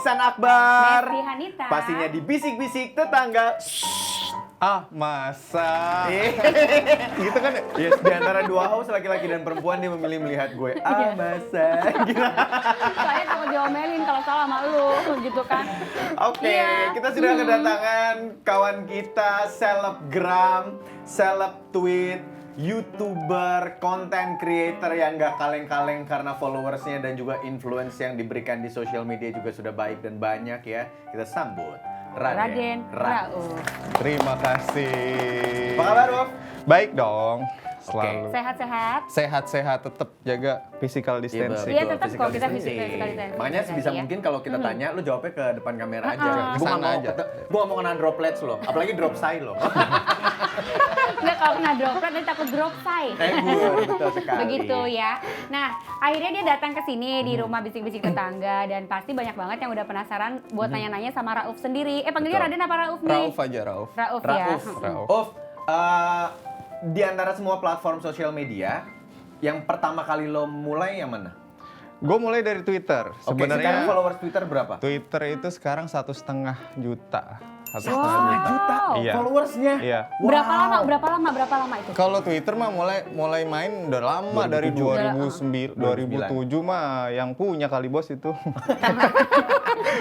Iksan Akbar. Mesti Hanita. Pastinya di bisik-bisik tetangga. Ah, masa? Gitu kan? Yes, di antara dua host laki-laki dan perempuan dia memilih melihat gue. Ah, masa? Gitu. Saya takut diomelin kalau salah sama lu gitu kan. Oke, Iya. kita sudah kedatangan kawan kita selebgram, seleb tweet, YouTuber, content creator yang gak kaleng-kaleng karena followersnya dan juga influence yang diberikan di social media juga sudah baik dan banyak ya. Kita sambut Raden Rauf. Terima kasih. Apa kabar, Rof? Baik dong. Selalu. Sehat-sehat. Sehat-sehat, tetap jaga physical distancing. Iya, tetap Physical kok kita distancing. physical distancing. Makanya sebisa Ya. mungkin kalau kita tanya, lu jawabnya ke depan kamera aja. Gue Kesana nggak mau aja. gue nggak mau kena droplets lo, apalagi drop say lo. Enggak, kalau kena droplet nanti takut drop say. Betul sekali. Begitu ya. Nah, akhirnya dia datang ke sini di rumah bisik-bisik tetangga dan pasti banyak banget yang udah penasaran buat nanya-nanya sama Rauf sendiri. Panggilnya Betul. Raden apa Rauf nih? Rauf aja, Rauf. Rauf ya. Rauf. Rauf. Of, di antara semua platform sosial media, yang pertama kali lo mulai yang mana? Gue mulai dari Twitter. Oke, sekarang Sebenarnya followers Twitter berapa? Twitter itu sekarang 1,5 juta. 1,5 Wow. juta. Juta Iya. followersnya. Iya. Berapa lama itu? Kalau Twitter mah mulai main udah lama 2007. dari 2009. 2007 mah yang punya kali bos itu.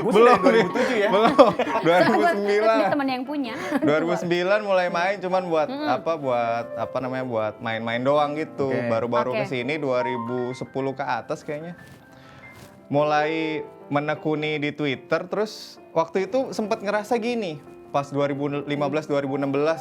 Gue sudah 2007 ya. Belum. Ini 2009. temen yang punya. 2009 mulai main cuman buat apa namanya buat main-main doang gitu. Oke. Baru-baru Oke. kesini 2010 ke atas kayaknya. Mulai menekuni di Twitter terus waktu itu sempat ngerasa gini pas 2015-2016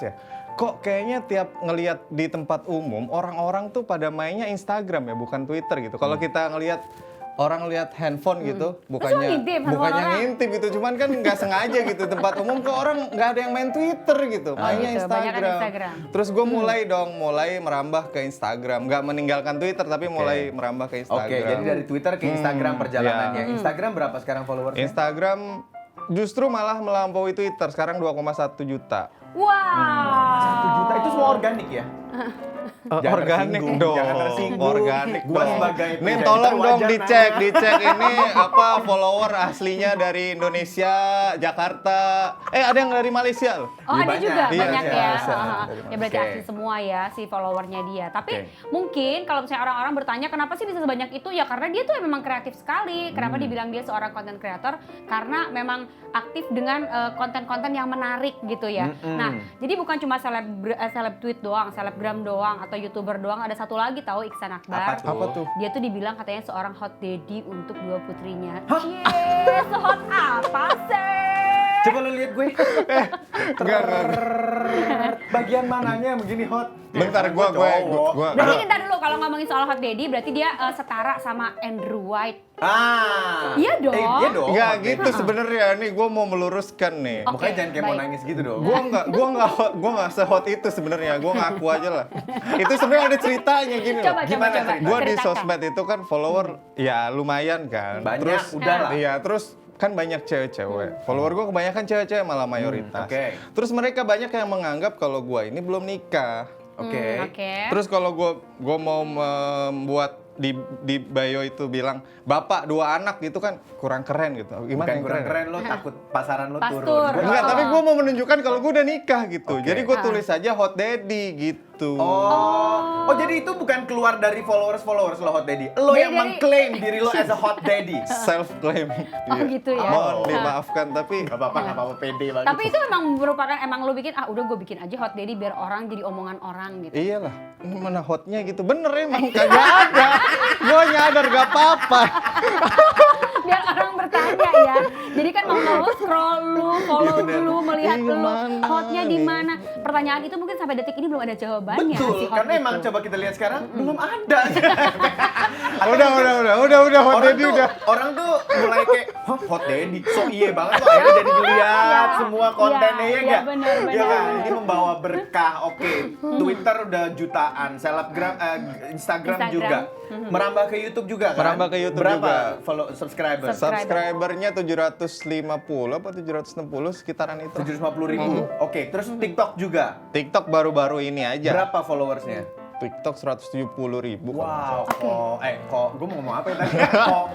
ya. Kok kayaknya tiap ngelihat di tempat umum orang-orang tuh pada mainnya Instagram ya bukan Twitter gitu. Kalau kita ngelihat orang lihat handphone gitu, bukannya ngintip handphone orang? ngintip gitu, cuman kan nggak sengaja gitu tempat umum kok orang nggak ada yang main Twitter gitu, mainnya gitu, banyakan Instagram. Instagram. Terus gue mulai merambah ke Instagram, nggak meninggalkan Twitter tapi mulai merambah ke Instagram. Oke, jadi dari Twitter ke Instagram perjalanannya. iya. Instagram berapa sekarang followersnya? Instagram justru malah melampaui Twitter, sekarang 2,1 juta. Wow. 1 juta itu semua organik ya? Jangan Organik tersinggung, dong, jangan tersinggung. organik Gua dong. sebagai Nih presenter tolong dong wajar dicek nanya. ini apa follower aslinya dari Indonesia, Jakarta. Ada yang dari Malaysia loh. Oh, Iya, ada banyak. juga, Iya, banyak iya, ya. bisa. Ya berarti Oke. asli semua ya si followernya dia. Tapi Oke. mungkin kalau misalnya orang-orang bertanya kenapa sih bisa sebanyak itu, ya karena dia tuh memang kreatif sekali. Kenapa dibilang dia seorang content creator? Karena memang aktif dengan konten-konten yang menarik gitu ya. Nah, jadi bukan cuma seleb tweet doang, selebgram doang atau YouTuber doang, ada satu lagi tahu Iksan Akbar. Apa tuh? Dia tuh dibilang katanya seorang hot daddy untuk dua putrinya. Yes, hot apa sih? Coba lo lihat gue. Bagian mananya yang begini hot? Bentar, Ya, gua Berarti ntar dulu kalau ngomongin soal hot daddy berarti dia setara sama Andrew White. Iya dong. Iya dong. Enggak hot gitu daddy. sebenarnya nih gue mau meluruskan nih. Oke, Makanya jangan kayak mau baik. nangis gitu dong. Gua nggak sehot itu sebenarnya. Gua ngaku aja lah. Itu sebenarnya ada ceritanya gini loh. Coba, Gimana coba. cerita? Gua di Ceritakan. sosmed itu kan follower ya lumayan kan. Banyak, Terus udah lah. Iya, terus kan banyak cewek-cewek. Follower gua kebanyakan cewek-cewek malah mayoritas. oke. Terus mereka banyak yang menganggap kalau gua ini belum nikah. Oke. Oke. Terus kalau gua mau membuat di bio itu bilang bapak 2 anak gitu kan kurang keren gitu. Gimana Bukan yang kurang keren lo takut pasaran lo Pastur. turun. Gua Enggak, tahu. tapi gue mau menunjukkan kalau gue udah nikah gitu. Oke. Jadi gue tulis aja hot daddy gitu. Oh, jadi itu bukan keluar dari followers lo hot daddy. Lo Jadi yang dari- mengklaim diri lo as a hot daddy. Self claim. Oh, gitu ya. Mohon dimaafkan tapi Gak apa-apa pede banget. Tapi itu memang merupakan emang lu bikin udah gue bikin aja hot daddy biar orang jadi omongan orang gitu. iyalah, ini mana hotnya gitu. Bener emang kagak ada. Gue nyadar gak apa-apa. Biar orang bertanya ya. Jadi kan mau scroll lu, follow Iya, bener. lu, melihat Iya, lu, mana hotnya di nih? mana. Pertanyaan itu mungkin sampai detik ini belum ada jawabannya. Betul, si hot karena itu. emang coba kita lihat sekarang belum ada. Udah hot daddy udah. Orang tuh mulai kayak hot daddy, so iye banget kok akhirnya jadi ngeliat Iya, semua kontennya iya, ya enggak? bener, Iya kan, bener. ini membawa berkah. Oke, Twitter udah jutaan, selebgram, Instagram juga. Merambah ke YouTube juga kan? Merambah ke YouTube Berapa juga. follow subscriber? Subscribernya 750 apa 760 sekitaran itu. 750.000. Oke, terus TikTok juga. TikTok baru-baru ini aja. Berapa followersnya? TikTok 170.000. Wow, kok gue mau ngomong apa ya tadi? Kok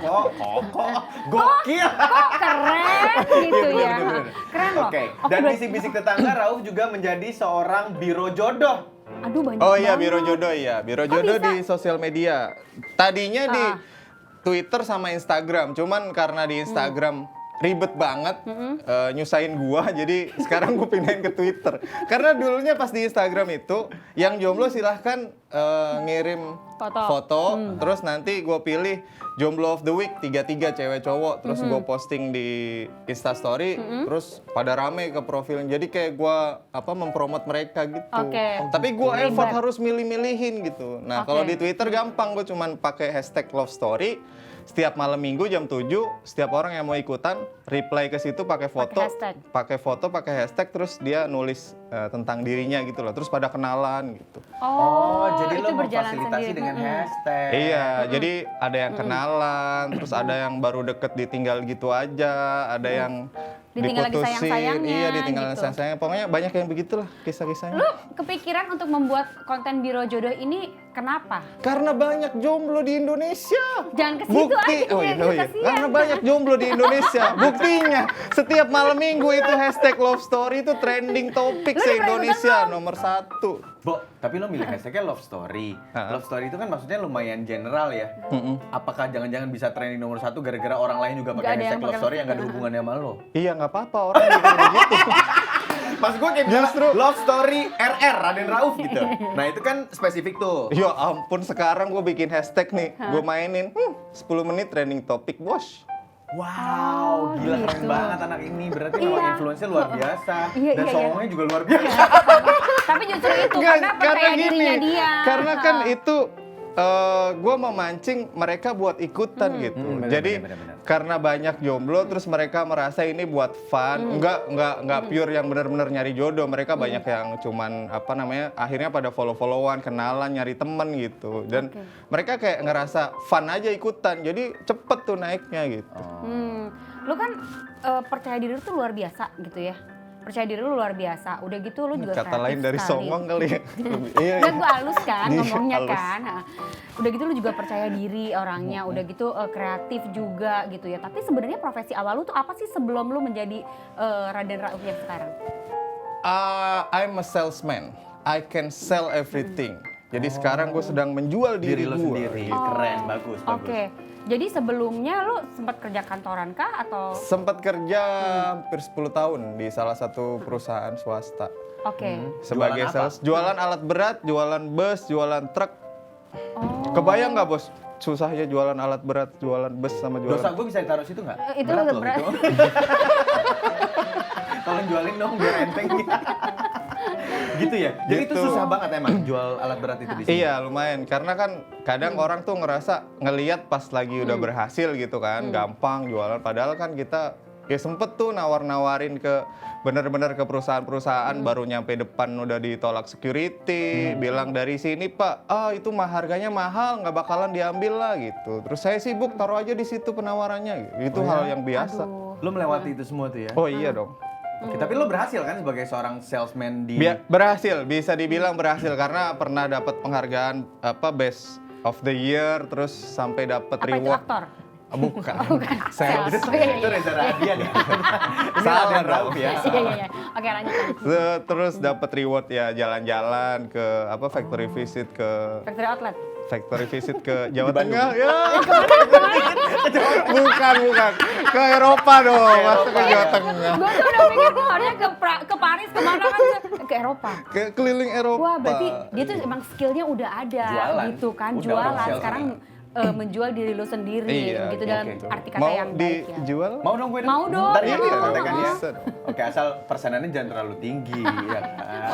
gokil. Kok keren gitu Iya, ya. bener. Keren loh. Oke, Oke, dan berarti- bisik-bisik tetangga Rauf juga menjadi seorang biro jodoh. Aduh banyak Oh iya, banget. Biro Jodoh ya. Biro Jodoh di sosial media. Tadinya di Twitter sama Instagram, cuman karena di Instagram ribet banget nyusahin gua, jadi sekarang gua pindahin ke Twitter. Karena dulunya pas di Instagram itu yang jomblo silahkan ngirim Foto. terus nanti gua pilih jomblo of the week 33 cewek cowok, terus gua posting di Instastory, terus pada rame ke profilnya. Jadi kayak gua mempromot mereka gitu. Oke. Tapi gua effort Ribet. harus milih-milihin gitu. Nah, Oke. kalau di Twitter gampang, gua cuman pakai hashtag love story. Setiap malam minggu jam 7, setiap orang yang mau ikutan reply ke situ pakai foto, pakai hashtag, terus dia nulis tentang dirinya gitu loh. Terus pada kenalan gitu. Jadi itu lo berjalan memfasilitasi sendiri. dengan hashtag. Iya, jadi ada yang kenalan, terus ada yang baru deket ditinggal gitu aja, ada yang Ditinggal lagi diputusin, sayang-sayangnya, iya ditinggal gitu. sayang-sayangnya. Pokoknya banyak yang begitulah kisah-kisahnya. Lu kepikiran untuk membuat konten Biro Jodoh ini kenapa? Karena banyak jomblo di Indonesia. Jangan ke situ aja, kasihan. Karena banyak jomblo di Indonesia. Buktinya setiap malam minggu itu hashtag love story itu trending topik Lu se-Indonesia nomor 1. Bo, tapi lo milih hashtagnya love story. Love story itu kan maksudnya lumayan general ya. Apakah jangan-jangan bisa trending nomor 1 gara-gara orang lain juga Nggak pakai ada yang hashtag love pakai- story yang gak ada hubungannya sama lo? Iya nggak apa-apa orang mikir begitu. Pas gue kayak Justru- bilang love story RR Raden Rauf gitu. Nah itu kan spesifik tuh. Ya ampun, sekarang gue bikin hashtag nih, gue mainin 10 menit trending topik bos. Wow, gila keren gitu. banget anak ini. Berarti Iya. memang influence-nya luar biasa. Iya, Dan iya, songongnya juga luar biasa. Tapi justru itu karena percaya dirinya dia. Karena kan itu gue memancing mereka buat ikutan gitu. benar, Jadi benar. karena banyak jomblo, terus mereka merasa ini buat fun, nggak pure yang benar-benar nyari jodoh. Mereka banyak yang cuman akhirnya pada follow-followan, kenalan, nyari temen gitu. Dan mereka kayak ngerasa fun aja ikutan. Jadi cepet tuh naiknya gitu. Lu kan percaya diri lu tuh luar biasa gitu ya. Percaya diri lu luar biasa. Udah gitu lu juga Kata kreatif lain dari sekali. songong kali ya. Iya, Kan gue halus kan Iya, ngomongnya halus. kan. Nah, udah gitu lu juga percaya diri orangnya, udah gitu kreatif juga gitu ya. Tapi sebenarnya profesi awal lu tuh apa sih sebelum lu menjadi Raden Rauf yang sekarang? I'm a salesman. I can sell everything. Jadi sekarang gue sedang menjual diri Diri lo gue. sendiri. Keren, bagus, bagus. Oke. Jadi sebelumnya lu sempat kerja kantoran kah atau Sempat kerja hampir 10 tahun di salah satu perusahaan swasta. oke. Sebagai Jualan apa? sales, jualan alat berat, jualan bus, jualan truk. Oh. Kebayang nggak bos? Susahnya jualan alat berat, jualan bus sama Dosa jualan. gue bisa ditaruh situ nggak? Itu Berat loh berat. itu. Tolong jualin dong biar enteng. Gitu ya? Jadi itu Gitu. susah banget emang jual alat berat itu di sini? Iya lumayan, karena kan kadang orang tuh ngerasa ngeliat pas lagi udah berhasil gitu kan, gampang jualan. Padahal kan kita ya sempet tuh nawar-nawarin ke bener-bener ke perusahaan-perusahaan, baru nyampe depan udah ditolak security, bilang dari sini pak, itu harganya mahal, nggak bakalan diambil lah gitu. Terus saya sibuk, taruh aja di situ penawarannya, itu hal yang biasa. Aduh. Lo melewati itu semua tuh ya? Oh iya dong. Oke, tapi lo berhasil kan sebagai seorang salesman di... Berhasil, bisa dibilang berhasil karena pernah dapat penghargaan Best of the Year, terus sampai dapat Apa itu reward. aktor? Bukan. Bukan. Sales. Sales. Oh, iya, Itu Reza Radian ya? Ini Salah Raden dong. Rauf ya? Iya iya iya. Oke lanjut. Terus dapat reward ya jalan-jalan ke factory visit ke Factory outlet. factory visit ke Jawa Bandung. Tengah ya. bukan ke Eropa dong, masa ke Jawa Tengah. Gue tuh udah mikir harusnya ke Paris kemana kan ke Eropa. Ke keliling Eropa. Wah berarti dia tuh emang skillnya udah ada Jualan. gitu kan, Udah, jualan. udah sales Sekarang menjual diri lu sendiri Iya, gitu dalam oke. arti kata Mau yang baik ya. dijual? Mau dong gue dong? Mau dong, Ntar ya iya. kita kontekan ya. Bisa dong. Oke, asal persenannya jangan terlalu tinggi ya kan.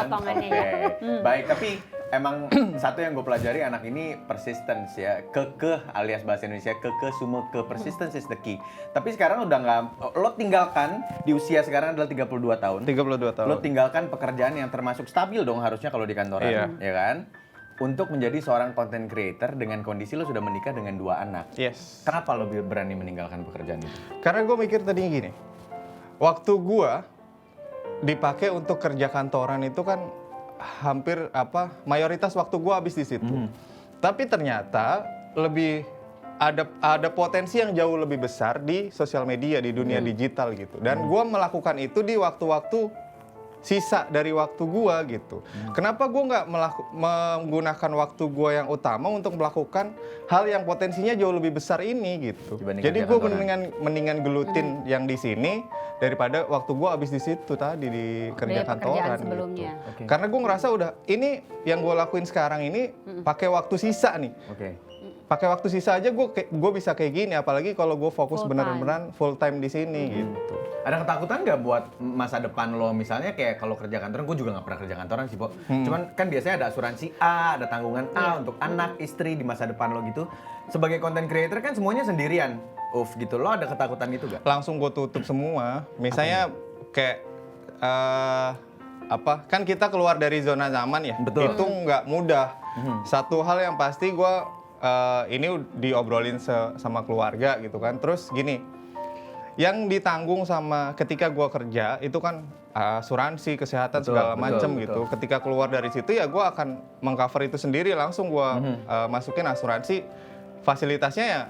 Potongannya Oke. ya. Baik, tapi emang satu yang gue pelajari anak ini persistence ya. Kekeh alias bahasa Indonesia kekeh sumeke, persistence is the key. Tapi sekarang udah nggak, lo tinggalkan di usia sekarang adalah 32 tahun. 32 tahun. Lo tinggalkan pekerjaan yang termasuk stabil dong harusnya kalau di kantoran, Iya. ya kan? Untuk menjadi seorang content creator dengan kondisi lo sudah menikah dengan 2 anak. Yes. Kenapa lo berani meninggalkan pekerjaan itu? Karena gue mikir tadinya gini, waktu gue dipakai untuk kerja kantoran itu kan hampir mayoritas waktu gue habis di situ. Tapi ternyata lebih ada potensi yang jauh lebih besar di sosial media, di dunia digital gitu. Dan gue melakukan itu di waktu-waktu sisa dari waktu gue gitu. Kenapa gue nggak menggunakan waktu gue yang utama untuk melakukan hal yang potensinya jauh lebih besar ini gitu. Jadi gue mendingan gelutin yang di sini daripada waktu gue habis di situ tadi di kerja kantoran sebelumnya. gitu. Okay. Karena gue ngerasa udah ini yang gue lakuin sekarang ini pakai waktu sisa nih. Pakai waktu sisa aja gue bisa kayak gini, apalagi kalau gue fokus beneran full time di sini gitu. Ada ketakutan nggak buat masa depan lo? Misalnya kayak kalau kerja kantoran, gue juga nggak pernah kerja kantoran sih, Po. Cuman kan biasanya ada asuransi A, ada tanggungan A untuk anak, istri di masa depan lo gitu. Sebagai content creator kan semuanya sendirian. Gitu. Lo ada ketakutan itu nggak? Langsung gue tutup semua. Misalnya kayak kan kita keluar dari zona nyaman ya. Betul. Itu nggak mudah. Satu hal yang pasti gue ini diobrolin sama keluarga gitu kan. Terus gini, yang ditanggung sama ketika gue kerja itu kan asuransi, kesehatan segala macem gitu. Ketika keluar dari situ ya gue akan mengcover itu sendiri, langsung gue masukin asuransi. Fasilitasnya ya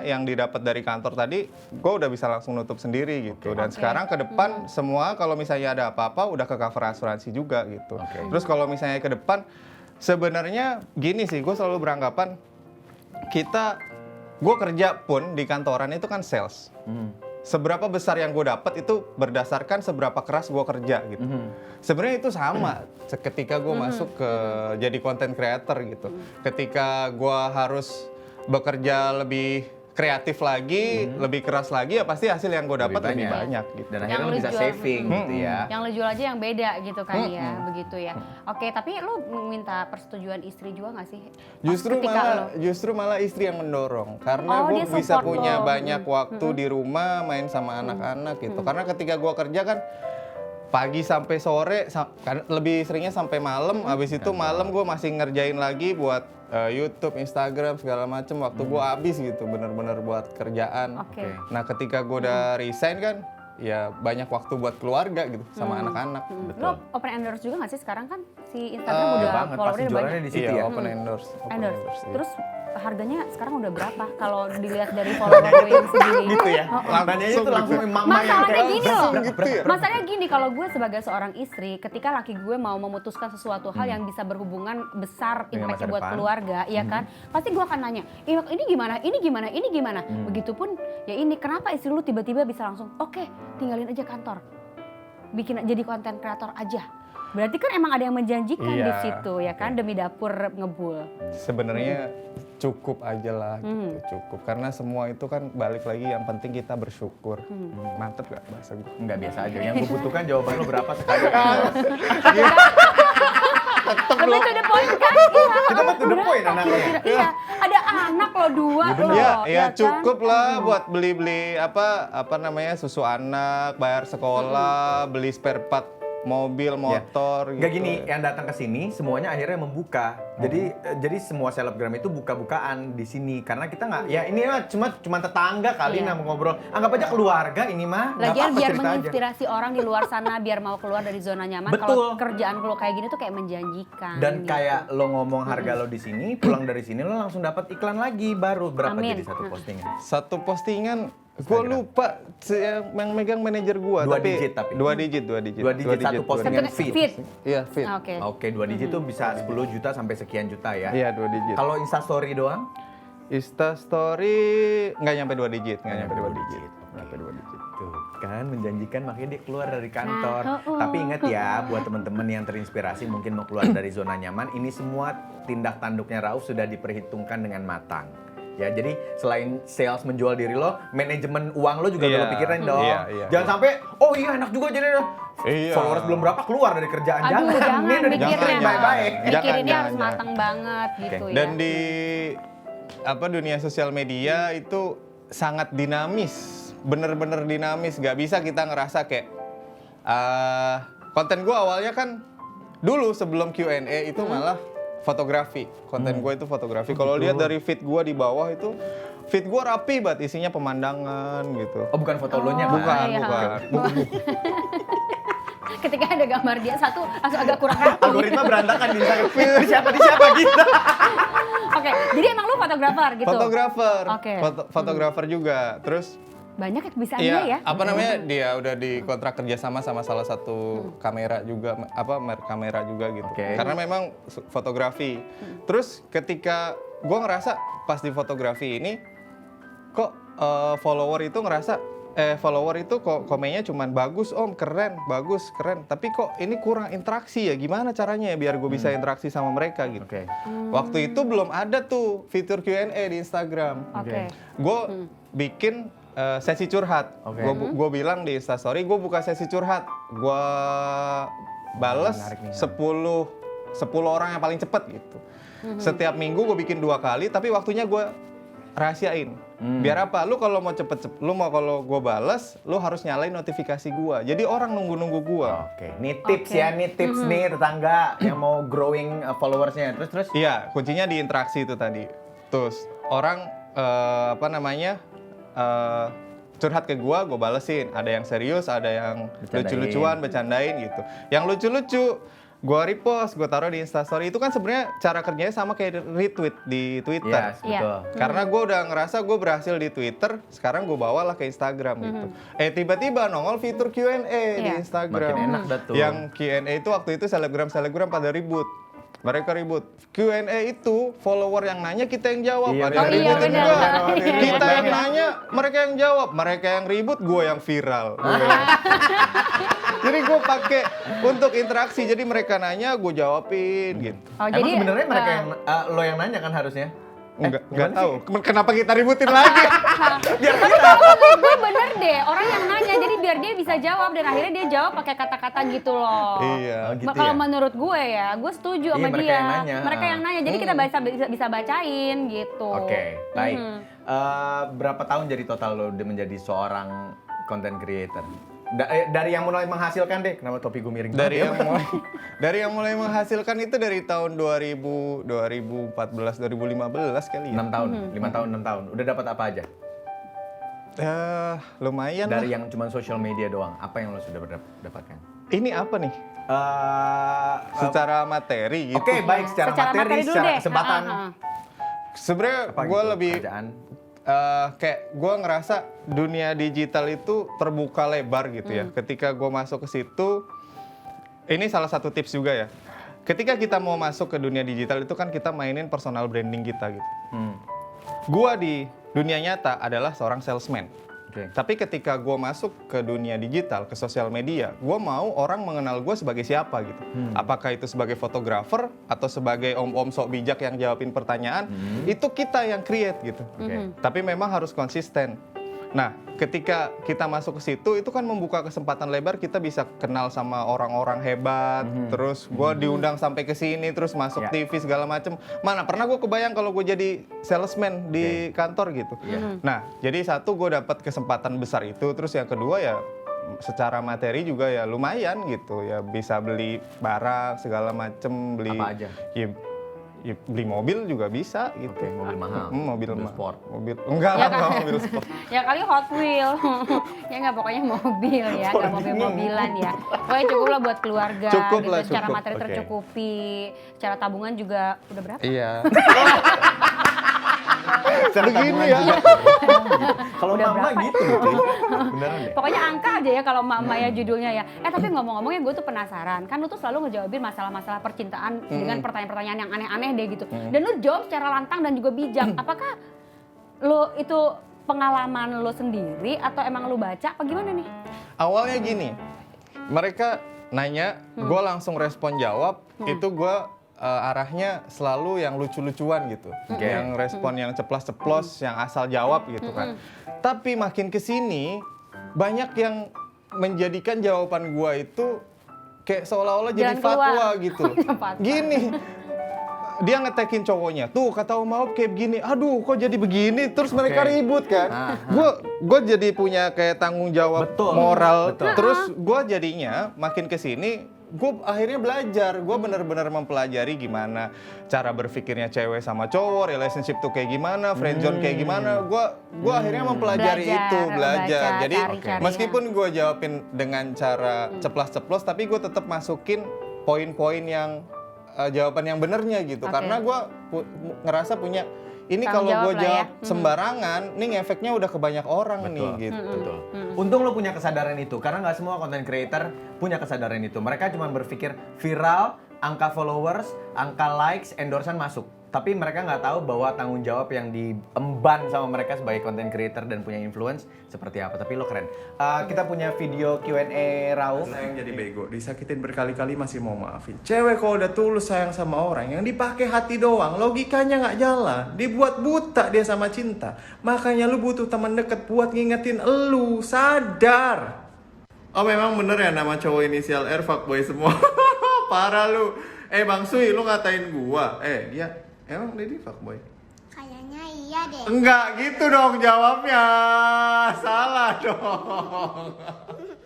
yang didapat dari kantor tadi gue udah bisa langsung nutup sendiri gitu. Dan sekarang ke depan semua kalau misalnya ada apa-apa udah ke cover asuransi juga gitu. Terus kalau misalnya ke depan sebenarnya gini sih, gue selalu beranggapan gue kerja pun di kantoran itu kan sales. Seberapa besar yang gue dapat itu berdasarkan seberapa keras gue kerja gitu. Sebenarnya itu sama ketika gue masuk ke jadi content creator gitu. Ketika gue harus bekerja lebih kreatif lagi, lebih keras lagi, ya pasti hasil yang gue dapat lebih banyak gitu. Dan akhirnya lo bisa saving gitu ya. Yang lo jual aja yang beda gitu kan ya, begitu ya. Oke, tapi lo minta persetujuan istri juga nggak sih? Justru malah istri yang mendorong. Karena gue bisa punya banyak waktu di rumah main sama anak-anak gitu. Karena ketika gue kerja kan pagi sampai sore, lebih seringnya sampai malam. Habis itu malam gue masih ngerjain lagi buat YouTube, Instagram segala macem. Waktu gue habis gitu, bener-bener buat kerjaan. Nah ketika gue udah resign kan, ya banyak waktu buat keluarga gitu sama anak-anak. Lo open endorse juga nggak sih sekarang kan si Instagram udah followernya banyak. Di situ ya. Open endorse. Terus harganya sekarang udah berapa kalau dilihat dari follower gue yang segini? Gitu ya. Nanyanya itu langsung mama yang Masalahnya gini loh. gitu ya. Masalahnya gini, kalau gue sebagai seorang istri, ketika laki gue mau memutuskan sesuatu hal yang bisa berhubungan besar Dengan impactnya masa buat depan. keluarga, ya kan? Pasti gue akan nanya, ini gimana? Begitupun ya ini, kenapa istri lu tiba-tiba bisa langsung, oke, tinggalin aja kantor, bikin jadi konten kreator aja. Berarti kan emang ada yang menjanjikan di situ ya kan, demi dapur ngebul. Sebenarnya cukup aja lah gitu, cukup. Karena semua itu kan balik lagi, yang penting kita bersyukur. Mantep gak bahasa gue? Enggak, biasa aja. Yang gue butuhkan jawaban lo berapa sekali. Lebih to the point kan? Kita mah to the point anaknya. Iya, ada anak lo 2 loh. Ya kan? cukup lah buat beli-beli susu anak, bayar sekolah, beli spare part mobil, motor gitu. Gak gini, yang datang ke sini semuanya akhirnya membuka. Jadi semua selebgram itu buka-bukaan di sini karena kita nggak, ya ini mah cuma tetangga kali ngobrol. Anggap aja keluarga ini mah. Lagian biar menginspirasi orang di luar sana biar mau keluar dari zona nyaman. Kalau kerjaan lo kayak gini tuh kayak menjanjikan. Dan gitu. kayak lo ngomong harga lo di sini, pulang dari sini lo langsung dapat iklan lagi baru. Berapa jadi satu postingan? Satu postingan gue lupa yang megang manajer gue. Dua digit tapi. Dua digit satu postingan feed. Iya, feed. Oke, 2 digit tuh bisa 10 juta sampai sekian juta ya. Iya, 2 digit. Kalau Instastory doang? Instastory nggak nyampe 2 digit, nggak nyampe 2 digit. Tuh kan menjanjikan, makanya dia keluar dari kantor. Tapi ingat ya, buat teman-teman yang terinspirasi mungkin mau keluar dari zona nyaman, ini semua tindak tanduknya Rauf sudah diperhitungkan dengan matang. Ya, jadi selain sales menjual diri lo, manajemen uang lo juga lo pikirin dong. Jangan sampai, oh iya enak juga jadi followers belum berapa keluar dari kerjaan. Aduh, jangan mikirnya baik-baik. Mikirinnya harus matang banget gitu ya. Dan di dunia sosial media itu sangat dinamis, bener-bener dinamis. Gak bisa kita ngerasa kayak konten gue awalnya kan dulu sebelum Q&A itu malah fotografi. Konten gue itu fotografi. Kalau lihat dari feed gue di bawah itu, feed gue rapi banget, isinya pemandangan gitu. Oh, bukan foto lo nya? Bukan. Ketika ada gambar dia satu langsung agak kurang rapi. Algoritma berantakan di Instagram. Pilih siapa di siapa gitu. Oke, jadi emang lu fotografer gitu? Fotografer, Oke. fotografer juga. Terus Banyak ya kebiasaannya ya? apa namanya, dia udah dikontrak kerjasama sama salah satu kamera juga, merek kamera juga gitu. Oke. Karena memang fotografi. Terus ketika gue ngerasa pas di fotografi ini, kok follower itu kok komennya cuman bagus om, keren, bagus, keren. Tapi kok ini kurang interaksi ya, gimana caranya ya biar gue bisa interaksi sama mereka gitu. Oke. Waktu itu belum ada tuh fitur Q&A di Instagram. Oke. Gue bikin sesi curhat. Oke. Gue bilang di Instastory, gue buka sesi curhat. Gue bales Menarik nih. 10 orang yang paling cepet gitu. Setiap minggu gue bikin 2 kali, tapi waktunya gue rahasiain. Biar apa? Lu kalau mau kalau gue bales, lu harus nyalain notifikasi gue. Jadi orang nunggu gue. Oke, nih tips Oke. ya, nih tips nih tetangga yang mau growing followersnya. Terus Iya, kuncinya di interaksi itu tadi. Terus orang curhat ke gua balesin. Ada yang serius, ada yang Bercandain. lucu-lucuan, bercandain gitu. Yang lucu-lucu gua repost, gua taruh di Instastory. Itu kan sebenarnya cara kerjanya sama kayak retweet di Twitter. Yes, betul. Karena gue udah ngerasa gue berhasil di Twitter, sekarang gue bawalah ke Instagram gitu. Tiba-tiba nongol fitur Q&A di Iya. Instagram. Makin enak dah tuh. Yang Q&A itu waktu itu selebgram pada ribut. Mereka ribut. Q&A itu follower yang nanya, kita yang jawab. Iya, Ada yang oh iya, ributin benar. juga. Iya, Kita iya, yang iya. nanya, mereka yang jawab. Mereka yang ribut, gue yang viral. Jadi gue pakai untuk interaksi. Jadi mereka nanya, gue jawabin gitu. Oh, Emang sebenarnya mereka yang lo yang nanya kan harusnya? Nggak gimana tahu. Kenapa kita ributin lagi? Biar Tapi kita. kalau menurut gue bener deh, orang yang nanya jadi biar dia bisa jawab dan akhirnya dia jawab pakai kata-kata gitu loh. Iya. Oh, gitu Kalau ya? menurut gue ya, gue setuju sama Iya, mereka dia. yang nanya. Mereka yang nanya, jadi kita bisa bacain gitu. Oke, baik. Mhm. Berapa tahun jadi total lo udah menjadi seorang content creator? Dari yang mulai menghasilkan deh, kenapa topi gue miring Dari banget ya? dari yang mulai menghasilkan itu dari tahun 2014 2015 kali ya. 6 tahun, 5 tahun, 6 tahun. Udah dapat apa aja? Lumayan Dari lah. yang cuma social media doang, apa yang lo sudah dapatkan? Ini apa nih? Oke, Secara materi gitu. baik secara, materi, dulu secara deh. kesempatan. Sebenarnya Apa gue gitu, lebih kerjaan? kayak gue ngerasa dunia digital itu terbuka lebar gitu ya. Ketika gue masuk ke situ, ini salah satu tips juga ya. Ketika kita mau masuk ke dunia digital itu kan kita mainin personal branding kita gitu. Gua di dunia nyata adalah seorang salesman. Oke. Tapi ketika gue masuk ke dunia digital, ke sosial media, gue mau orang mengenal gue sebagai siapa gitu. Apakah itu sebagai fotografer atau sebagai om-om sok bijak yang jawabin pertanyaan, itu kita yang create gitu. Oke. Tapi memang harus konsisten. Nah, ketika kita masuk ke situ, itu kan membuka kesempatan lebar, kita bisa kenal sama orang-orang hebat, terus gue diundang sampai ke sini, terus masuk Ya. TV segala macem. Mana pernah gue kebayang kalau gue jadi salesman di kantor gitu. Nah, jadi satu gue dapat kesempatan besar itu, terus yang kedua ya secara materi juga ya lumayan gitu, ya bisa beli barang segala macem, beli Apa aja? Ya, beli mobil juga bisa gitu. Oke, mobil mahal. Mobil sport. Mobil enggak Ya lah, kan? enggak mobil sport. Ya kali Hot Wheel. Ya nggak, pokoknya mobil ya, nggak mobil-mobilan ya. Pokoknya cukup lah buat keluarga Cukup gitu. lah, Secara cukup. materi Oke. tercukupi, secara tabungan juga udah berapa? Iya. Secara Begini tabungan ya. juga. Kalau Udah mama berapa? gitu, cuy. Beneran deh. Pokoknya angka aja ya kalau mama ya judulnya ya. Tapi ngomong-ngomongnya gue tuh penasaran. Kan lu tuh selalu ngejawabin masalah-masalah percintaan dengan pertanyaan-pertanyaan yang aneh-aneh deh gitu. Dan lu jawab secara lantang dan juga bijak. Apakah lu itu pengalaman lu sendiri atau emang lu baca apa gimana nih? Awalnya gini, mereka nanya, gue langsung respon jawab, itu gue arahnya selalu yang lucu-lucuan gitu. Yang respon yang ceplos-ceplos, yang asal jawab gitu kan. Tapi makin kesini, banyak yang menjadikan jawaban gue itu kayak seolah-olah jadi Jalan fatwa keluar. gitu. Fatwa. Gini, dia ngetekin cowoknya, tuh kata Om Maop kayak begini, aduh kok jadi begini, terus mereka ribut kan. Gue jadi punya kayak tanggung jawab Betul, moral, betul. terus gue jadinya makin kesini gue akhirnya belajar. Gue bener-bener mempelajari gimana cara berpikirnya cewek sama cowok, relationship tuh kayak gimana, friendzone kayak gimana. Gue akhirnya mempelajari belajar. baca, Jadi cari-cari, meskipun gue jawabin dengan cara ceplas-ceplos, tapi gue tetap masukin poin-poin yang jawaban yang benernya gitu. Oke. Karena gue ngerasa punya ini Tanggung kalau jawab gue lah ya. jawab sembarangan, nih ngefeknya udah ke banyak orang Betul. nih gitu. Betul. Untung lo punya kesadaran itu, karena nggak semua content creator punya kesadaran itu. Mereka cuma berpikir viral, angka followers, angka likes, endorsean masuk. Tapi mereka nggak tahu bahwa tanggung jawab yang diemban sama mereka sebagai content creator dan punya influence seperti apa. Tapi lo keren. Kita punya video Q&A Rauf. Sayang jadi bego, disakitin berkali-kali masih mau maafin. Cewek kalau udah tulus sayang sama orang, yang dipakai hati doang, logikanya nggak jalan. Dibuat buta dia sama cinta. Makanya lu butuh teman deket buat ngingetin elu, sadar. Oh memang bener ya nama cowok inisial R fuckboy semua. Parah lu. Bang Sui, lu ngatain gua. Dia emang Dedi fuckboy? Kayaknya iya deh. Enggak gitu dong jawabnya. Salah dong.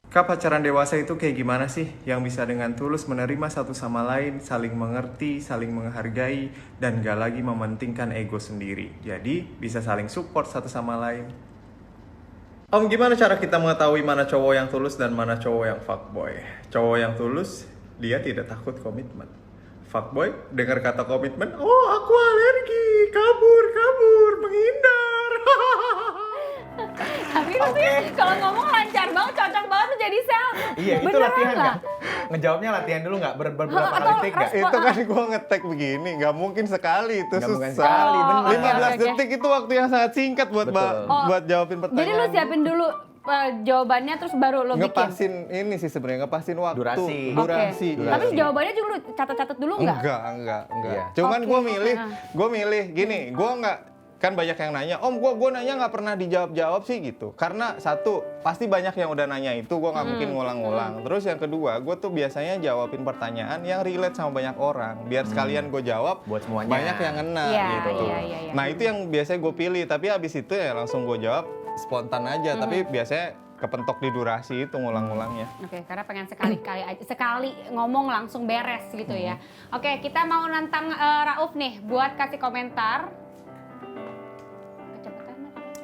Kak, pacaran dewasa itu kayak gimana sih? Yang bisa dengan tulus menerima satu sama lain, saling mengerti, saling menghargai, dan gak lagi mementingkan ego sendiri. Jadi bisa saling support satu sama lain. Om, gimana cara kita mengetahui mana cowok yang tulus dan mana cowok yang fuckboy? Cowok yang tulus, dia tidak takut komitmen. Fuckboy, dengar kata komitmen, oh aku alergi, kabur, menghindar. Tapi lu sih kalau ngomong lancar banget, cocok banget tuh jadi sel. Iya, itu Beneran latihan lah. nggak? Ngejawabnya latihan dulu nggak? Beberapa Atau kali take nggak? respon- Itu kan gue nge-tag begini, nggak mungkin sekali itu Nggak mungkin susah. sekali, bener. 15 Oke. detik itu waktu yang sangat singkat buat Betul. buat jawabin pertanyaan. Jadi lu siapin dulu jawabannya terus baru lo bikin. ngepasin ini sih sebenarnya, ngepasin waktu, Durasi. durasi. Oke. iya. Tapi jawabannya juga lu catat-catat dulu nggak? Enggak. Iya. Cuman Oke. gue milih gini, gue nggak, kan banyak yang nanya, Om gue nanya nggak pernah dijawab sih gitu. Karena satu, pasti banyak yang udah nanya itu, gue nggak mungkin ngulang-ngulang. Terus yang kedua, gue tuh biasanya jawabin pertanyaan yang relate sama banyak orang. Biar sekalian gue jawab, Buat semuanya. banyak yang ngena Iya, gitu. iya. Nah itu yang biasanya gue pilih, tapi abis itu ya langsung gue jawab spontan aja. Tapi biasanya kepentok di durasi itu ngulang-ngulangnya. Oke, karena pengen sekali ngomong langsung beres gitu ya. Oke, kita mau nantang Rauf nih buat kasih komentar. Kecepatan.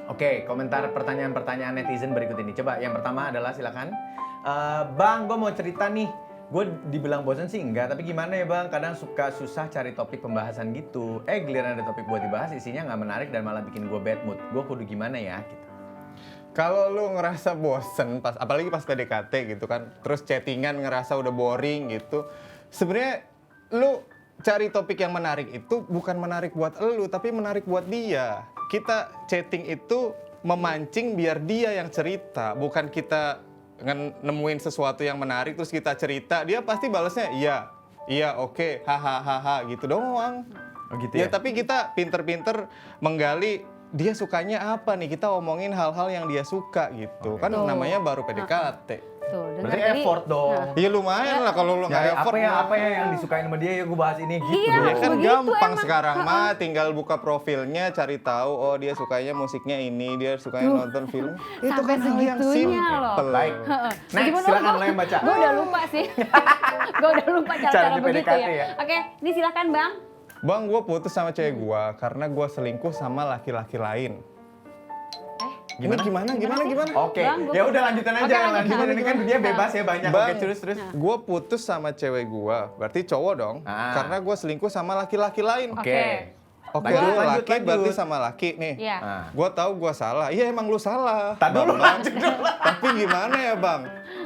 Oke, komentar pertanyaan-pertanyaan netizen berikut ini. Coba yang pertama adalah silakan. Bang, gue mau cerita nih. Gue dibilang bosan sih enggak, tapi gimana ya bang? Kadang suka susah cari topik pembahasan gitu. Giliran ada topik buat dibahas, isinya nggak menarik dan malah bikin gue bad mood. Gue kudu gimana ya? Gitu. Kalau lu ngerasa bosen apalagi pas PDKT gitu kan, terus chattingan ngerasa udah boring gitu, sebenarnya lu cari topik yang menarik itu bukan menarik buat elu, tapi menarik buat dia. Kita chatting itu memancing biar dia yang cerita, bukan kita nemuin sesuatu yang menarik terus kita cerita, dia pasti balasnya iya oke, hahaha gitu doang. Oh gitu Ya ya? tapi kita pinter-pinter menggali dia sukanya apa nih, kita omongin hal-hal yang dia suka gitu. Kan Tuh. namanya baru PDKT. Tuh, dengar. Berarti Jadi, effort dong. Iya lumayan lah kalau lu nggak Nyari effort. apa ya yang disukain sama dia, ya gue bahas ini gitu. Iya, Ya kan begitu gampang emang. sekarang mah, tinggal buka profilnya, cari tahu oh dia sukanya musiknya ini, dia sukanya nonton film. Itu sampai kan hal yang segitunya loh. simple. Baik. Next, Gimana, silakan Bang? lo yang baca. Gue udah lupa sih. Gue udah lupa cara Caranya begitu PDKT ya. ya. Oke, ini silakan Bang. Bang, gue putus sama cewek gue karena gue selingkuh sama laki-laki lain. Ini gimana? Oke, Bang, gua- ya udah lanjutin aja. Oke, Lanjutin ini kan dia bebas ya banyak. Oke, Bang, terus. gue putus sama cewek gue, berarti cowok dong. Ah. Karena gue selingkuh sama laki-laki lain. Oke. Oke, Lanjut, lu lanjut, laki berarti lanjut. sama laki nih. Iya. Ah. Gue tahu gue salah. Iya emang lu salah. Tadi dulu, Bang. lanjut dulu. Tapi gimana ya bang?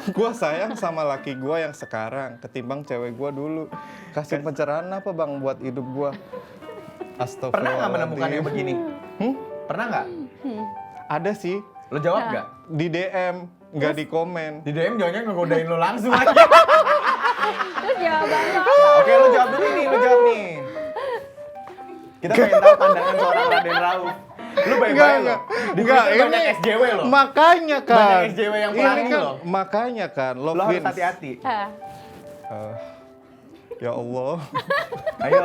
Gue sayang sama laki gue yang sekarang ketimbang cewek gue dulu. Kasih pencerahan apa bang buat hidup gue? Astagfirullahaladzim. Pernah nggak menemukan yang begini? Pernah nggak? Ada sih Lo jawab nggak? di DM, nggak di komen. Di DM jangan ngegodain lo langsung lagi. Terus jawaban lo apa? Oke, lo jawab dulu nih, lo jawab nih. Kita pengen tahu pandangan seorang Raden Rauf. Lu baik-baik lo. Di Twitter banyak SJW lo. Makanya kan. Banyak SJW yang Ini pelangi kan, loh. makanya kan. Love Lo harus wins. hati-hati. Ya Allah. Ayo.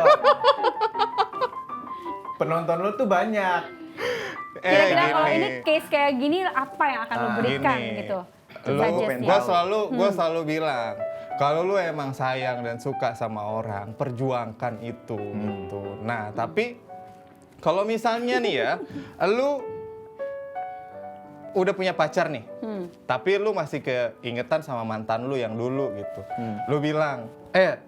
Penonton lo tuh banyak. Kira-kira kalau gini. ini case kayak gini apa yang akan lo berikan Gini. gitu? Lu, Suggest-nya. gue selalu bilang, Kalau lu emang sayang dan suka sama orang, perjuangkan itu gitu. Nah, tapi kalau misalnya nih ya, lu udah punya pacar nih, tapi lu masih keingetan sama mantan lu yang dulu gitu. Lu bilang,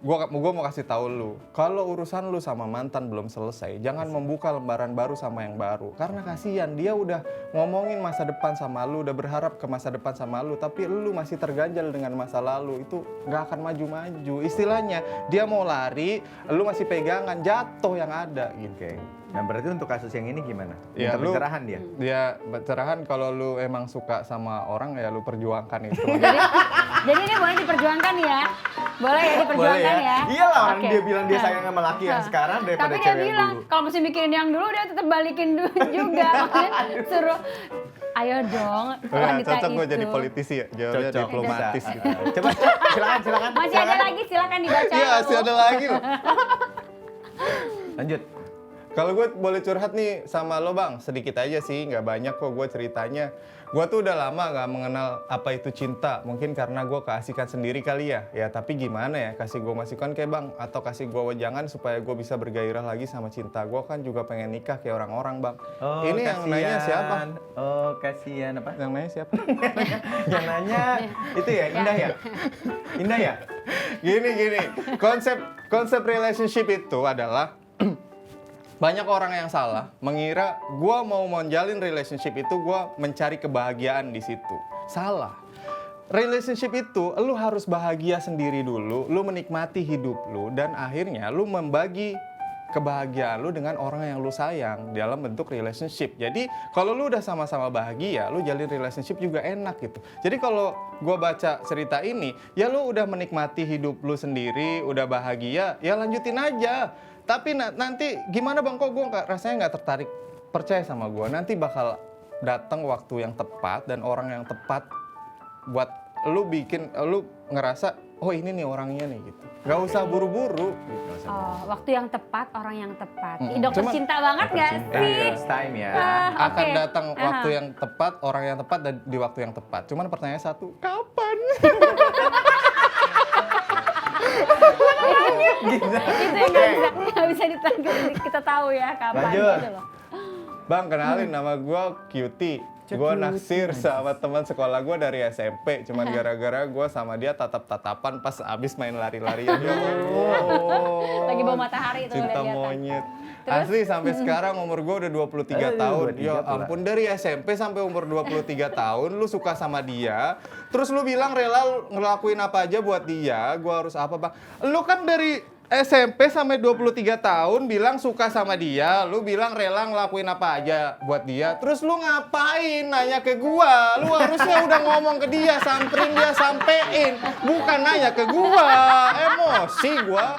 gua mau kasih tahu lu, kalau urusan lu sama mantan belum selesai, jangan membuka lembaran baru sama yang baru. Karena kasihan, dia udah ngomongin masa depan sama lu, udah berharap ke masa depan sama lu, tapi lu masih terganjal dengan masa lalu, itu nggak akan maju-maju. Istilahnya, dia mau lari, lu masih pegangan, jatuh yang ada gitu. Oke. Nah berarti untuk kasus yang ini gimana? Ya, Minta pencerahan dia? Dia pencerahan kalau lu emang suka sama orang ya lu perjuangkan itu. Jadi ini boleh diperjuangkan ya? Boleh ya diperjuangkan ya? Iyalah orang Oke. dia bilang dia sayang sama laki yang sekarang daripada Tapi dia cewek yang bilang, dulu. kalau masih mikirin yang dulu dia tetap balikin dulu juga. Maksudnya suruh, ayo dong wanita Cocok gue itu. jadi politisi ya, jawabnya Cocok, diplomatis bisa. gitu. Coba silakan. Masih ada lagi, silakan dibaca. Iya, masih ada lagi loh. Lanjut. Kalau gue boleh curhat nih sama lo bang, sedikit aja sih, nggak banyak kok gue ceritanya. Gue tuh udah lama nggak mengenal apa itu cinta, mungkin karena gue keasikan sendiri kali ya. Ya tapi gimana ya, kasih gue masukan kayak bang, atau kasih gue wejangan supaya gue bisa bergairah lagi sama cinta. Gue kan juga pengen nikah kayak orang-orang bang. Oh, Ini yang nanya siapa? Oh, kasihan apa? Yang nanya siapa? Yang nanya itu ya, Indah ya? Indah ya? Gini, konsep relationship itu adalah banyak orang yang salah mengira gua mau menjalin relationship itu gua mencari kebahagiaan di situ. Salah. Relationship itu lu harus bahagia sendiri dulu, lu menikmati hidup lu dan akhirnya lu membagi kebahagiaan lu dengan orang yang lu sayang dalam bentuk relationship. Jadi kalau lu udah sama-sama bahagia, lu jalin relationship juga enak gitu. Jadi kalau gua baca cerita ini, ya lu udah menikmati hidup lu sendiri, udah bahagia, ya lanjutin aja. Tapi nanti gimana bang, kok gue rasanya nggak tertarik percaya sama gue. Nanti bakal datang waktu yang tepat dan orang yang tepat buat lu lu ngerasa, oh ini nih orangnya nih gitu. Gak usah buru-buru. Gitu. Oh, waktu yang tepat, orang yang tepat. Ih, dokter Cuma- cinta banget gak sih? First time ya. Akan Oke. datang waktu yang tepat, orang yang tepat dan di waktu yang tepat. Cuman pertanyaan satu, kapan? Itu yang nggak bisa kita tahu ya kapan Lanjut. gitu loh. Bang, kenalin nama gue Cutie. Gue naksir sama teman sekolah gue dari SMP. Cuman gara-gara gue sama dia tatap-tatapan pas abis main lari-larian. Ya Allah. Lagi bawa matahari itu Cinta udah kelihatan. monyet. Terus? Asli sampai sekarang umur gue udah 23 tahun. 23 Ya pula. ampun, dari SMP sampai umur 23 tahun lu suka sama dia. Terus lu bilang rela ngelakuin apa aja buat dia. Gue harus apa bang? Lu kan dari SMP sampai 23 tahun bilang suka sama dia, lu bilang rela ngelakuin apa aja buat dia. Terus lu ngapain nanya ke gua? Lu harusnya udah ngomong ke dia, samperin dia, sampein. Bukan nanya ke gua. Emosi gua.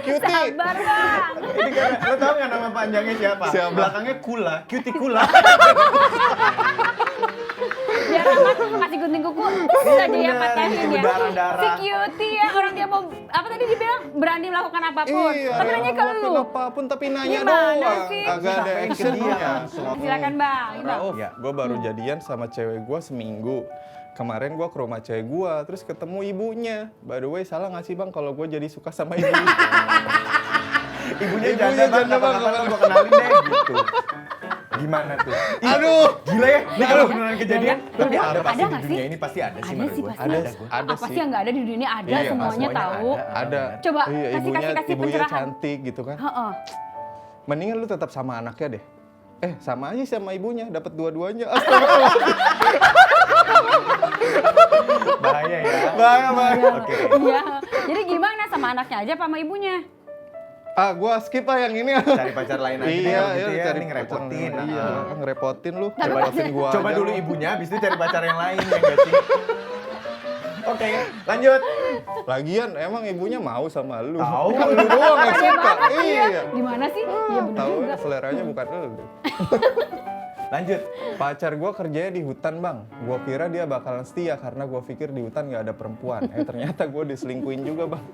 Cutie. Sabar bang. Ini kan, lo tau nggak nama panjangnya siapa? Siapa? Belakangnya Kula, Cutie Kula. Biar amat kasih gunting kuku terus aja yang bener, patahin itu ya. darah-darah. Si cutie ya, orang dia mau apa tadi dibilang berani melakukan apapun. Iya, Tapi nanya ke ngelakuin lu. apapun tapi nanya Gimana doang. sih? Agak ada Sampein ke actionnya. dia langsung. Silakan bang. Gitu. Rauf, Ya. gue baru jadian sama cewek gue seminggu. Kemarin gue ke rumah cewek gue, terus ketemu ibunya. By the way, salah nggak sih bang kalau gue jadi suka sama ibu? Ibunya Ibunya janda bang, janda, Bang. kapan-kapan gue kenalin deh gitu. Gimana tuh? Ih, Aduh. gila ya, ini kalau beneran kejadian, tapi ada pasti Ada di nggak dunia sih? ini pasti ada sih Ada menurut sih gue. pasti. Ada Apa sih. sih yang nggak ada di dunia ini? Ada Iya, semuanya semuanya tahu. Ada. Coba Iya, kasih ibunya pencerahan. cantik gitu kan. Heeh. Mendingan lu tetap sama anaknya deh. Sama aja sama ibunya, dapat dua-duanya. Bahaya ya. Bahaya. Oke. Iya. Jadi gimana sama anaknya aja apa sama ibunya? Gua skip lah yang ini. Cari pacar lain aja deh Iya, kalau gitu iya, ya, cari ini ngerepotin. pacar. Iya, ngerepotin lu. Tapi Ngerepotin gua. Coba aja dulu lu. ibunya, habis itu cari pacar yang lain ya nggak sih? Oke, lanjut. Lagian emang ibunya mau sama lu. Tahu. Kan lu doang yang Ada suka. banget Iya. ya. Gimana sih? Iya bener Tahu juga. seleranya bukan lu. Lanjut. Pacar gua kerjanya di hutan bang. Gua kira dia bakalan setia karena gua pikir di hutan nggak ada perempuan. Ternyata gua diselingkuhin juga bang.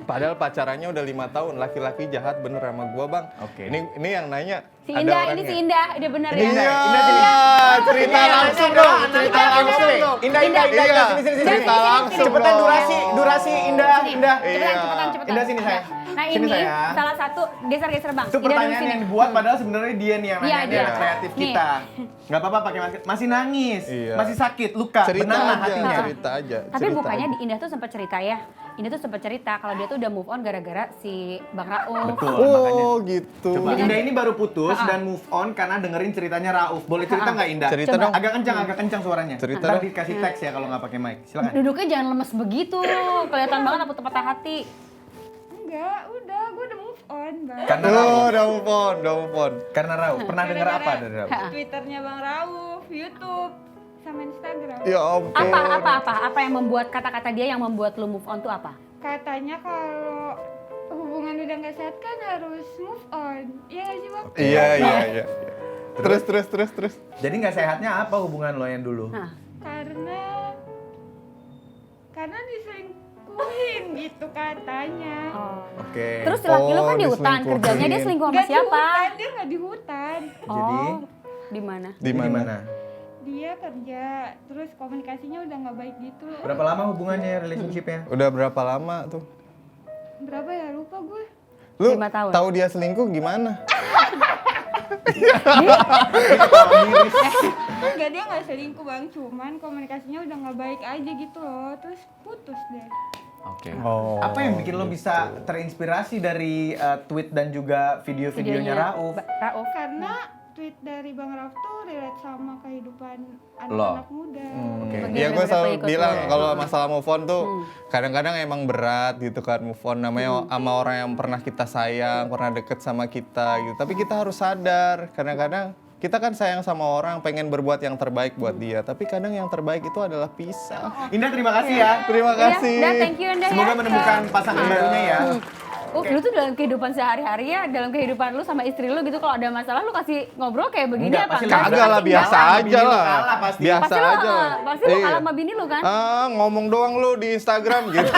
Padahal pacarannya udah 5 tahun, laki-laki jahat bener sama gua bang. Oke. Ini yang nanya. Si ada Indah, ini orangnya. si Indah, dia bener ya. Iya, Ini cerita yang langsung nanya dong, adalah cerita anaknya langsung Indah. dong. Indah, Iya, sini. cerita langsung Cepetan dong. durasi Indah. Cepetan, Iya. cepetan. Indah, sini, sayang. Nah Sini, ini sayang. salah satu, geser bang. Itu Indah dulu pertanyaan sini. yang dibuat padahal sebenarnya dia nih yang Iya, nanya, dia. dia kreatif Nih. kita. Nggak apa-apa pakai masker. Masih nangis, Iya. masih sakit, luka, Cerita benang aja, hatinya. cerita aja. Tapi cerita bukannya aja. di Indah tuh sempat cerita ya. Ini tuh sempat cerita kalau dia tuh udah move on gara-gara si Bang Rauf. Betul, makanya. Oh gitu. Coba, Indah ini baru putus Ha-ha. dan move on karena dengerin ceritanya Rauf. Boleh cerita nggak Indah? Cerita Coba. dong. Agak kencang suaranya. Cerita Ntar dong. dikasih teks ya kalau nggak pakai mic. Silakan. Duduknya jangan lemes begitu. Kelihatan banget apa patah hati. Enggak, udah, gue udah move on, Bang. Karena Rauf. Oh, udah move on. Karena Rauf. Pernah denger apa Gara-gara dari Rauf? Twitternya Bang Rauf, YouTube, sama Instagram. Ya ampun. Apa yang membuat kata-kata dia yang membuat lu move on tuh apa? Katanya kalau hubungan udah nggak sehat kan harus move on. Iya nggak sih, Bang? Iya. Terus. Jadi nggak sehatnya apa hubungan lo yang dulu? Hah. Karena diselingkuhin gitu katanya. Oh. Oke. Terus laki lu kan di hutan, diselingkuhin. kerjanya dia selingkuh sama Nggak di siapa? hutan, dia nggak di hutan. Jadi? Oh, di mana? Di mana? Dia kerja, terus komunikasinya udah nggak baik gitu. Berapa lama hubungannya, relationship-nya? Udah berapa lama tuh? Berapa ya, lupa gue. Lu 5 tahun. tahu dia selingkuh gimana? Enggak, dia nggak selingkuh, Bang. Cuman komunikasinya udah nggak baik aja gitu loh. Terus putus deh. Oke. Oh. Apa yang bikin lo bisa terinspirasi dari tweet dan juga video-videonya Rauf? Rauf. Karena tweet dari Bang Rauf tuh relate sama kehidupan Lo. anak-anak muda. Oke. Begitu Iya, gue beberapa selalu ikut bilang gue. kalau masalah move on tuh kadang-kadang emang berat gitu kan move on namanya sama orang yang pernah kita sayang, pernah deket sama kita gitu. Tapi kita harus sadar kadang-kadang kita kan sayang sama orang, pengen berbuat yang terbaik buat dia. Tapi kadang yang terbaik itu adalah pisah. Indah, terima kasih ya. Terima kasih. Iya, thank you Indah Semoga ya. menemukan pasangan barunya ya. Lu tuh dalam kehidupan sehari-hari ya, dalam kehidupan lu sama istri lu gitu kalau ada masalah lu kasih ngobrol kayak begini Enggak, apa pasti enggak? Kagak lah, biasa Kalah, aja bini lu lah. kalah pasti. Biasa Pasti lu, aja. pasti lu Iya. kalah sama bini lu kan? Ngomong doang lu di Instagram gitu.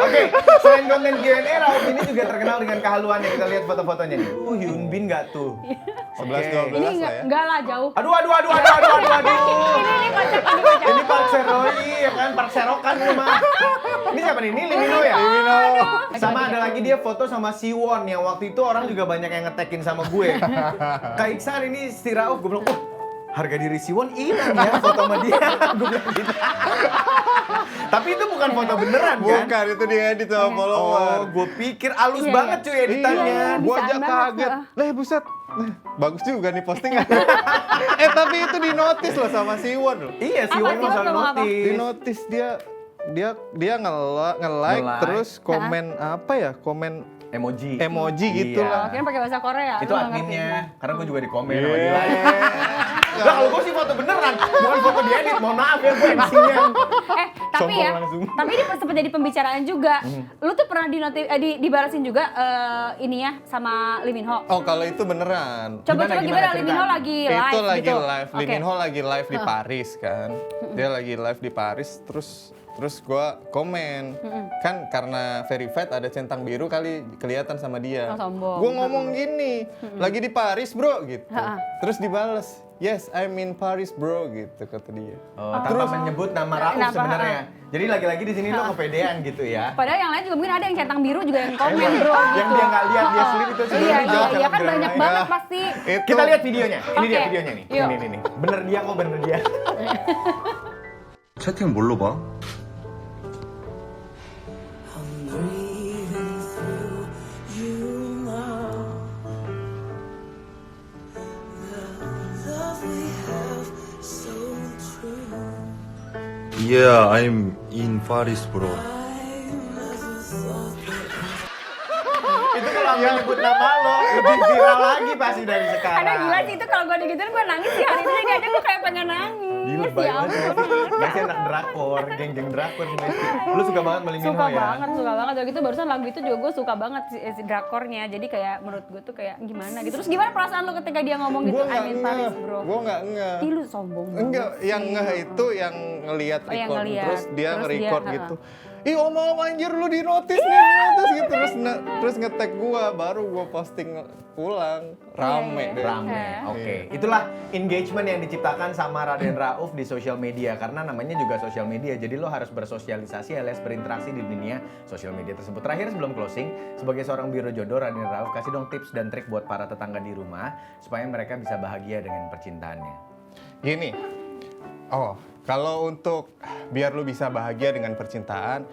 Oke, selain konten Q&A, Rauf ini juga terkenal dengan kehaluannya. Kita lihat foto-fotonya nih. Hyun Bin nggak tuh? 11-12 Ini lah ya. enggak lah jauh. Aduh. Ini kocak, ini kocak. Ini Park Seroi, ya kan? Park Serokan rumah. Ini siapa nih? Ini Limino ya? Sama ada lagi dia foto sama Siwon yang waktu itu orang juga banyak yang ngetekin sama gue. Kak Iksan ini si Rauf, gue bilang, harga diri Siwon hilang ya foto sama dia. Gue bilang gitu. Tapi itu bukan foto beneran kan? Bukan, itu diedit sama follower. Oh, gue pikir halus Iya, banget cuy editannya. Iya. Gua aja Bisaan banget, kaget. heeh. Lah buset. Bagus juga nih postingan. Tapi itu di notice loh sama Siwon loh. Iya, Apa Siwon Siwon masalah ngomong apa? notis. Di notice dia nge-like Nge-like. terus komen apa ya? Komen Emoji. emoji gitu Iya. lah. Akhirnya pakai bahasa Korea. Itu lu nggak ngerti. adminnya, karena gue juga di komen sama Iya. dia. Nah, kalau gue sih foto beneran, bukan foto diedit. Mohon maaf ya, gue MC-nya. Tapi Sombong ya, langsung. tapi ini sempat jadi pembicaraan juga. Lu tuh pernah dibalasin juga ini ya sama Lee Min Ho. Oh, kalau itu beneran. Coba Gimana gimana Lee Min Ho cerita? lagi live Itu lagi gitu. live. Lee Oke. Min Ho lagi live di Paris kan. Dia lagi live di Paris terus gua komen. Kan karena verified ada centang biru kali kelihatan sama dia. Oh, sombong. Gua ngomong gini, lagi di Paris, Bro, gitu. Ha-ha. Terus dibales, "Yes, I'm in Paris, Bro," gitu kata dia. Oh, tanpa menyebut nama Rauf Kenapa? sebenarnya. Jadi lagi-lagi di sini lo kepedean gitu ya. Padahal yang lain juga mungkin ada yang centang biru juga yang komen bro Yang gitu. dia nggak lihat dia slip itu sebenarnya Iya jauh kan selebgram banyak lain. banget Ya. pasti. Itu Kita lihat videonya. Ini dia Oke. videonya nih. Yuk. Ini. Bener dia kok, bener dia. 채팅 뭘로 봐? Yeah, I'm in Paris, bro. Itu kalau nggak nyebut nama lo, lebih viral lagi pasti dari sekarang. Ada gila sih itu kalau gue digituin gue nangis sih hari ini aja gue kayak pengen nangis. Gila, Ya baik ampun. banget. Biasanya anak drakor, geng-geng drakor semua itu. Lu suka banget sama Lee Min Ho Suka ya? banget. Udah gitu barusan lagu itu juga gue suka banget si drakornya. Jadi kayak menurut gue tuh kayak gimana gitu. Terus gimana perasaan lu ketika dia ngomong gitu, Gua nggak I'm in Paris ngeh, bro. gua nggak ngeh. Ih lu sombong banget Enggak, sih. yang ngeh itu yang ngelihat Oh, yang record. ngeliat. Terus dia Terus nge-record dia, gitu. ih om anjir lu di notice gitu, terus nge-tag gua, baru gua posting ulang, rame deh. Rame. Oke. Itulah engagement yang diciptakan sama Raden Rauf di sosial media, karena namanya juga sosial media. Jadi lo harus bersosialisasi alias berinteraksi di dunia sosial media tersebut. Terakhir sebelum closing, sebagai seorang biro jodoh, Raden Rauf kasih dong tips dan trik buat para tetangga di rumah supaya mereka bisa bahagia dengan percintaannya. Gini, kalau untuk biar lu bisa bahagia dengan percintaan,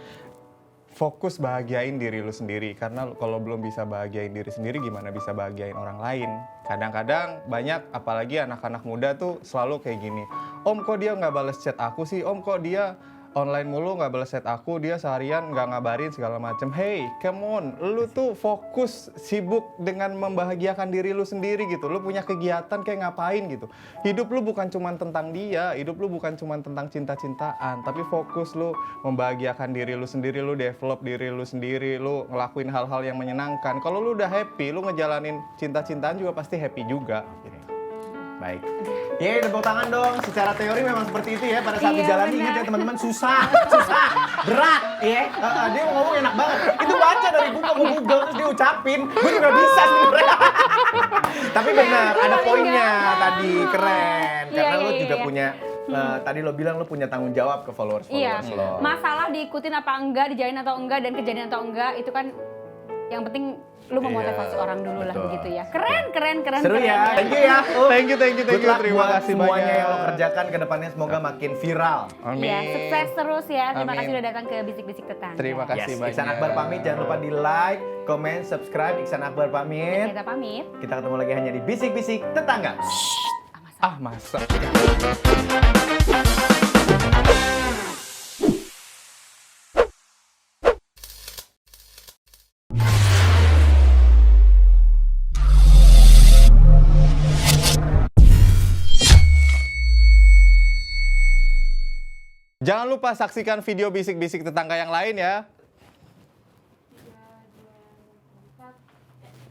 fokus bahagiain diri lu sendiri. Karena kalau belum bisa bahagiain diri sendiri, gimana bisa bahagiain orang lain? Kadang-kadang banyak, apalagi anak-anak muda tuh selalu kayak gini. Om kok dia nggak balas chat aku sih? Om kok dia online mulu nggak balas chat aku? Dia seharian nggak ngabarin segala macem. Hey, come on, lu tuh fokus sibuk dengan membahagiakan diri lu sendiri gitu. Lu punya kegiatan kayak ngapain gitu. Hidup lu bukan cuma tentang dia, hidup lu bukan cuma tentang cinta-cintaan, tapi fokus lu membahagiakan diri lu sendiri, lu develop diri lu sendiri, lu ngelakuin hal-hal yang menyenangkan. Kalau lu udah happy, lu ngejalanin cinta-cintaan juga pasti happy juga. Baik. Yeay, tepuk tangan dong. Secara teori memang seperti itu ya. Pada saat Iya, dijalani, benar. ingat ya teman-teman, susah, berat. Ya. Dia ngomong enak banget. Itu baca dari buku ke Google terus dia ucapin. Gue juga bisa sebenarnya. Tapi benar, ada poinnya tadi, keren. Karena Iya, lo iya, juga iya. punya, tadi lo bilang lo punya tanggung jawab ke followers-followers Iya, lo. masalah diikutin apa enggak, dijalin atau enggak, dan kejadian atau enggak, itu kan yang penting lu memotivasi Iya, orang dulu lah betul. begitu ya. Keren. Seru keren. ya. Thank you ya. Thank you. Good luck Terima buat kasih semuanya banyak. yang lo kerjakan ke depannya, semoga makin viral. Amin. Iya, sukses terus ya. Terima Amin. kasih udah datang ke Bisik-Bisik Tetangga. Terima kasih banyak. Iksan Akbar pamit, jangan lupa di like, comment, subscribe. Iksan Akbar pamit. Kita pamit. Kita ketemu lagi hanya di Bisik-Bisik Tetangga. Ah, masa. Jangan lupa saksikan video bisik-bisik tetangga yang lain ya.